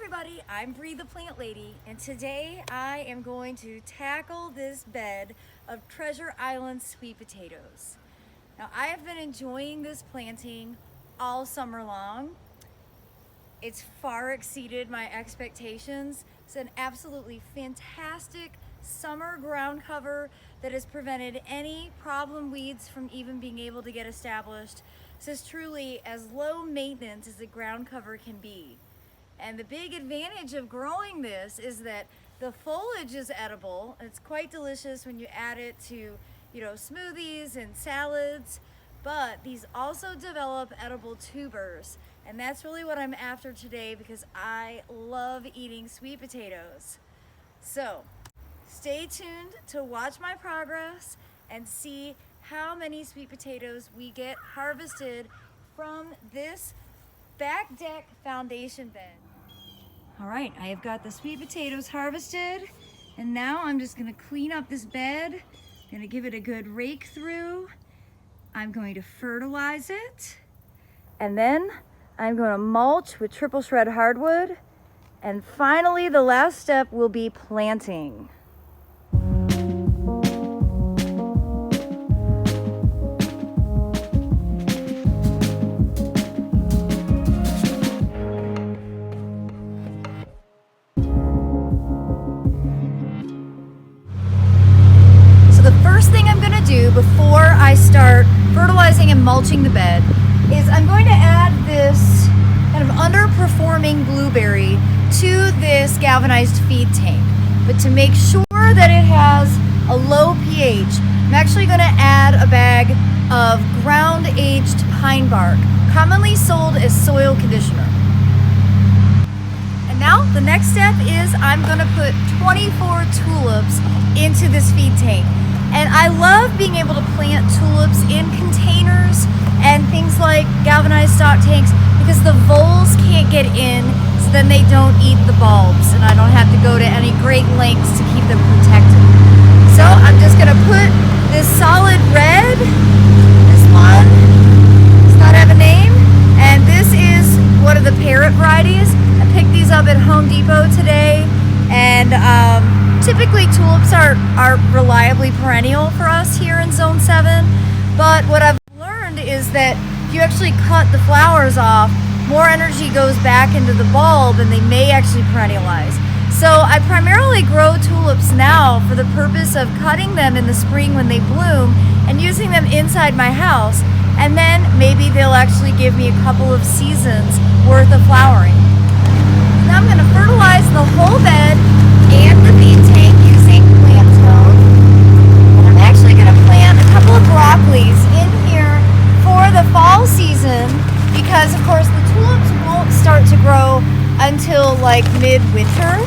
everybody, I'm Bree the Plant Lady, and today I am going to tackle this bed of Treasure Island sweet potatoes. Now, I have been enjoying this planting all summer long. It's far exceeded my expectations. It's an absolutely fantastic summer ground cover that has prevented any problem weeds from even being able to get established. This is truly as low maintenance as a ground cover can be. And the big advantage of growing this is that the foliage is edible. It's quite delicious when you add it to, smoothies and salads, but these also develop edible tubers. And that's really what I'm after today because I love eating sweet potatoes. So stay tuned to watch my progress and see how many sweet potatoes we get harvested from this back deck foundation bed. All right, I have got the sweet potatoes harvested, and now I'm just gonna clean up this bed. I'm gonna give it a good rake through. I'm going to fertilize it, and then I'm gonna mulch with triple shred hardwood, and finally the last step will be planting. Before I start fertilizing and mulching the bed is I'm going to add this kind of underperforming blueberry to this galvanized feed tank. But to make sure that it has a low pH, I'm actually going to add a bag of ground aged pine bark, commonly sold as soil conditioner. And now the next step is I'm going to put 24 tulips into this feed tank. And I love being able to plant tulips in containers and things like galvanized stock tanks because the voles can't get in, so then they don't eat the bulbs and I don't have to go to any great lengths to keep them protected. So I'm just gonna put this solid red, this one does not have a name, and this is one of the parrot varieties. I picked these up at Home Depot today, and typically tulips are reliably perennial for us here in Zone 7, but what I've learned is that if you actually cut the flowers off, more energy goes back into the bulb and they may actually perennialize. So I primarily grow tulips now for the purpose of cutting them in the spring when they bloom and using them inside my house, and then maybe they'll actually give me a couple of seasons worth of flowering. Now I'm going to fertilize the whole bed and the feed tank using plant stone. And I'm actually going to plant a couple of broccolis in here for the fall season because, of course, the tulips won't start to grow until like mid-winter.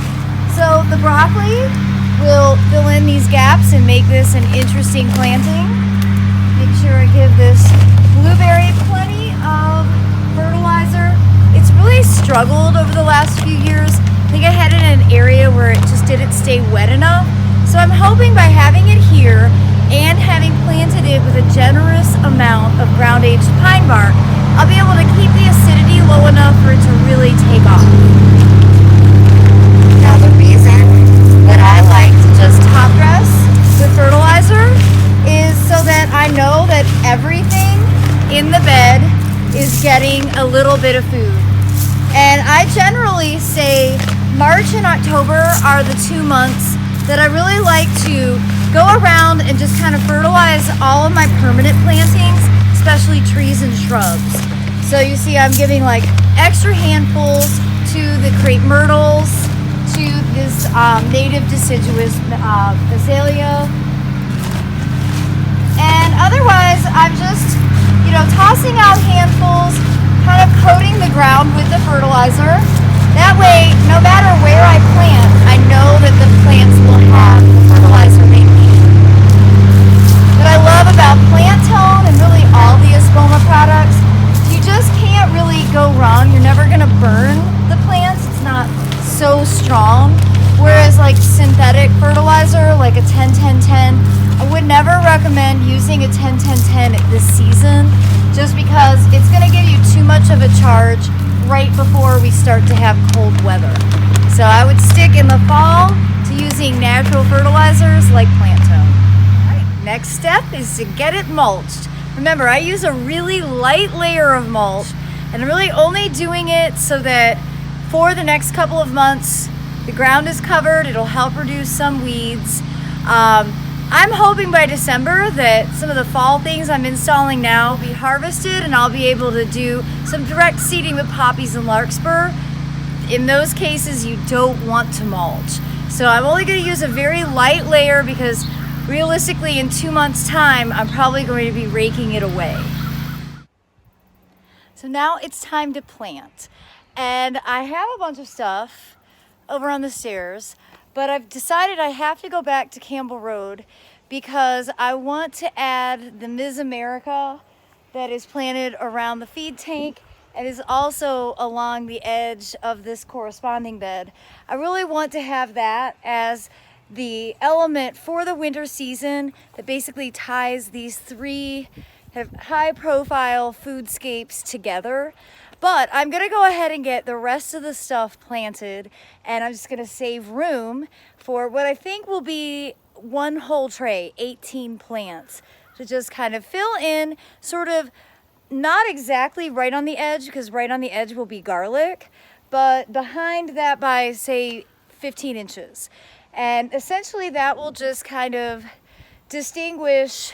So the broccoli will fill in these gaps and make this an interesting planting. Make sure I give this blueberry plenty of fertilizer. It's really struggled over the last few years. I think I had it in an area where it just didn't stay wet enough. So I'm hoping by having it here and having planted it with a generous amount of ground-aged pine bark, I'll be able to keep the acidity low enough for it to really take off. Now the reason that I like to just top dress with fertilizer is so that I know that everything in the bed is getting a little bit of food. And I generally say March and October are the 2 months that I really like to go around and just kind of fertilize all of my permanent plantings, especially trees and shrubs. So you see I'm giving like extra handfuls to the crepe myrtles, to this native deciduous azalea. And otherwise I'm just, tossing out handfuls, kind of coating the ground with the fertilizer. That way, no matter where I plant, I know that the plants will have the fertilizer they need. What I love about Plant Tone and really all the Espoma products, you just can't really go wrong. You're never going to burn the plants. It's not so strong. Whereas like synthetic fertilizer, like a 10-10-10, I would never recommend using a 10-10-10 this season just because it's going to give you too much of a charge right before we start to have cold weather. So I would stick in the fall to using natural fertilizers like plant tone. All right, next step is to get it mulched. Remember, I use a really light layer of mulch, and I'm really only doing it so that for the next couple of months, the ground is covered. It'll help reduce some weeds. I'm hoping by December that some of the fall things I'm installing now will be harvested, and I'll be able to do some direct seeding with poppies and larkspur. In those cases, you don't want to mulch. So I'm only going to use a very light layer because realistically in 2 months' time, I'm probably going to be raking it away. So now it's time to plant. And I have a bunch of stuff over on the stairs, but I've decided I have to go back to Campbell Road because I want to add the Ms. America that is planted around the feed tank and is also along the edge of this corresponding bed. I really want to have that as the element for the winter season that basically ties these three high profile foodscapes together. But I'm gonna go ahead and get the rest of the stuff planted, and I'm just gonna save room for what I think will be one whole tray, 18 plants, to just kind of fill in, sort of not exactly right on the edge, because right on the edge will be garlic, but behind that by say 15 inches. And essentially that will just kind of distinguish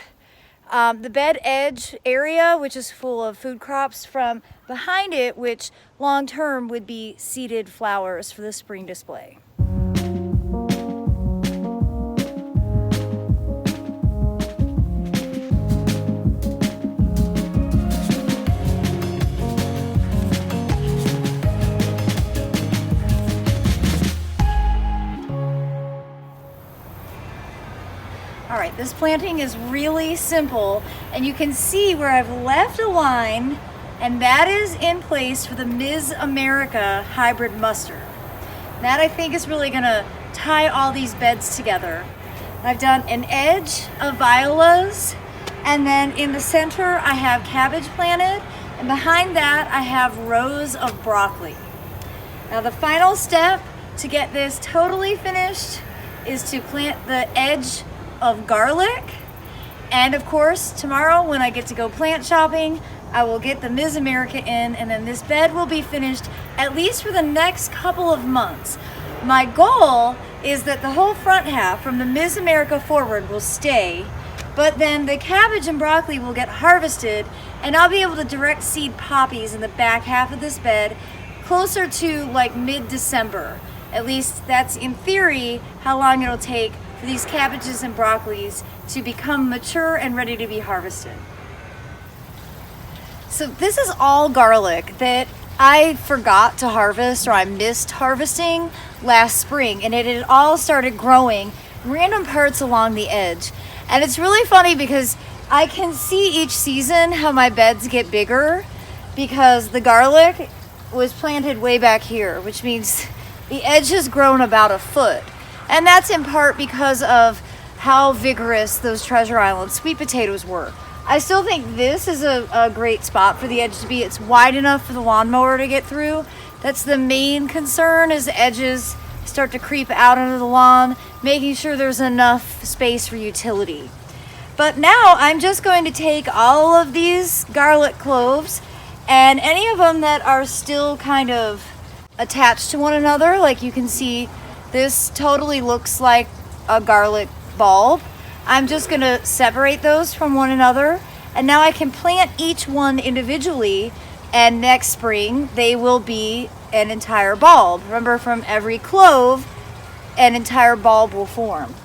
the bed edge area, which is full of food crops, from behind it, which long term would be seeded flowers for the spring display. All right, this planting is really simple, and you can see where I've left a line, and that is in place for the Ms. America hybrid mustard. That I think is really gonna tie all these beds together. I've done an edge of violas, and then in the center I have cabbage planted, and behind that I have rows of broccoli. Now the final step to get this totally finished is to plant the edge of garlic, and of course tomorrow when I get to go plant shopping, I will get the Ms. America in, and then this bed will be finished at least for the next couple of months. My goal is that the whole front half from the Ms. America forward will stay, but then the cabbage and broccoli will get harvested, and I'll be able to direct seed poppies in the back half of this bed closer to like mid-December. At least that's in theory how long it'll take for these cabbages and broccolis to become mature and ready to be harvested. So this is all garlic that I forgot to harvest, or I missed harvesting last spring, and it had all started growing random parts along the edge. And it's really funny because I can see each season how my beds get bigger because the garlic was planted way back here, which means the edge has grown about a foot. And that's in part because of how vigorous those Treasure Island sweet potatoes were. I still think this is a great spot for the edge to be. It's wide enough for the lawnmower to get through. That's the main concern, is the edges start to creep out into the lawn, making sure there's enough space for utility. But now I'm just going to take all of these garlic cloves, and any of them that are still kind of attached to one another, like you can see this totally looks like a garlic bulb. I'm just gonna separate those from one another, and now I can plant each one individually, and next spring they will be an entire bulb. Remember, from every clove an entire bulb will form.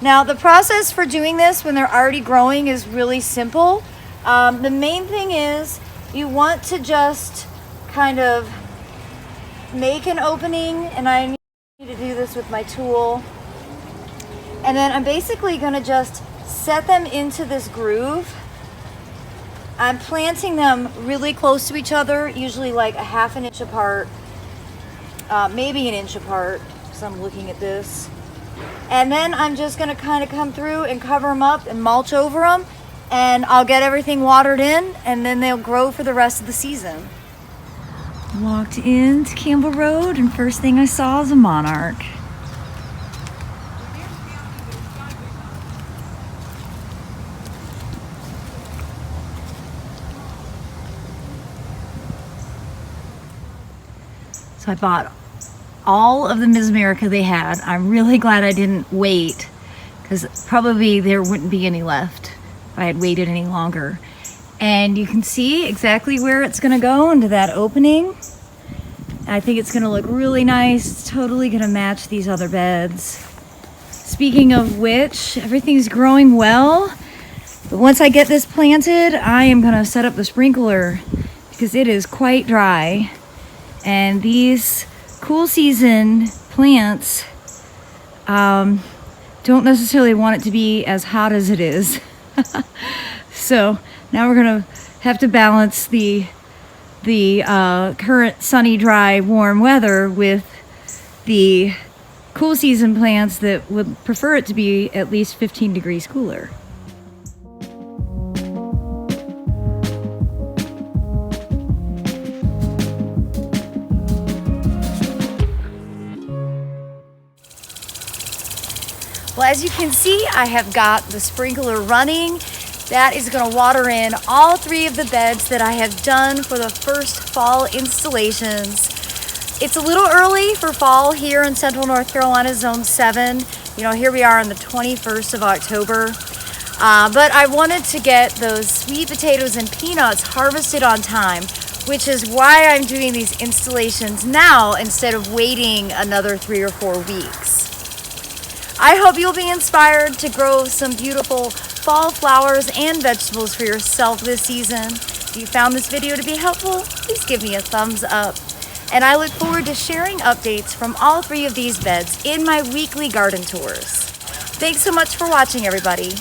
Now the process for doing this when they're already growing is really simple. The main thing is you want to just kind of make an opening, and I to do this with my tool, and then I'm basically going to just set them into this groove. I'm planting them really close to each other, usually like a half an inch apart, maybe an inch apart, so I'm looking at this. And then I'm just going to kind of come through and cover them up and mulch over them, and I'll get everything watered in, and then they'll grow for the rest of the season. Walked into Campbell Road and first thing I saw was a monarch. So I bought all of the Ms. America they had. I'm really glad I didn't wait, because probably there wouldn't be any left if I had waited any longer. And you can see exactly where it's gonna go, into that opening. I think it's gonna look really nice. It's totally gonna match these other beds. Speaking of which, everything's growing well. But once I get this planted, I am gonna set up the sprinkler because it is quite dry. And these cool season plants don't necessarily want it to be as hot as it is. So now we're gonna have to balance the current sunny, dry, warm weather with the cool season plants that would prefer it to be at least 15 degrees cooler. Well, as you can see, I have got the sprinkler running. That is going to water in all 3 of the beds that I have done for the first fall installations. It's a little early for fall here in Central North Carolina, Zone 7. You know, here we are on the 21st of October. But I wanted to get those sweet potatoes and peanuts harvested on time, which is why I'm doing these installations now instead of waiting another 3 or 4 weeks. I hope you'll be inspired to grow some beautiful fall flowers and vegetables for yourself this season. If you found this video to be helpful, please give me a thumbs up. And I look forward to sharing updates from all 3 of these beds in my weekly garden tours. Thanks so much for watching, everybody.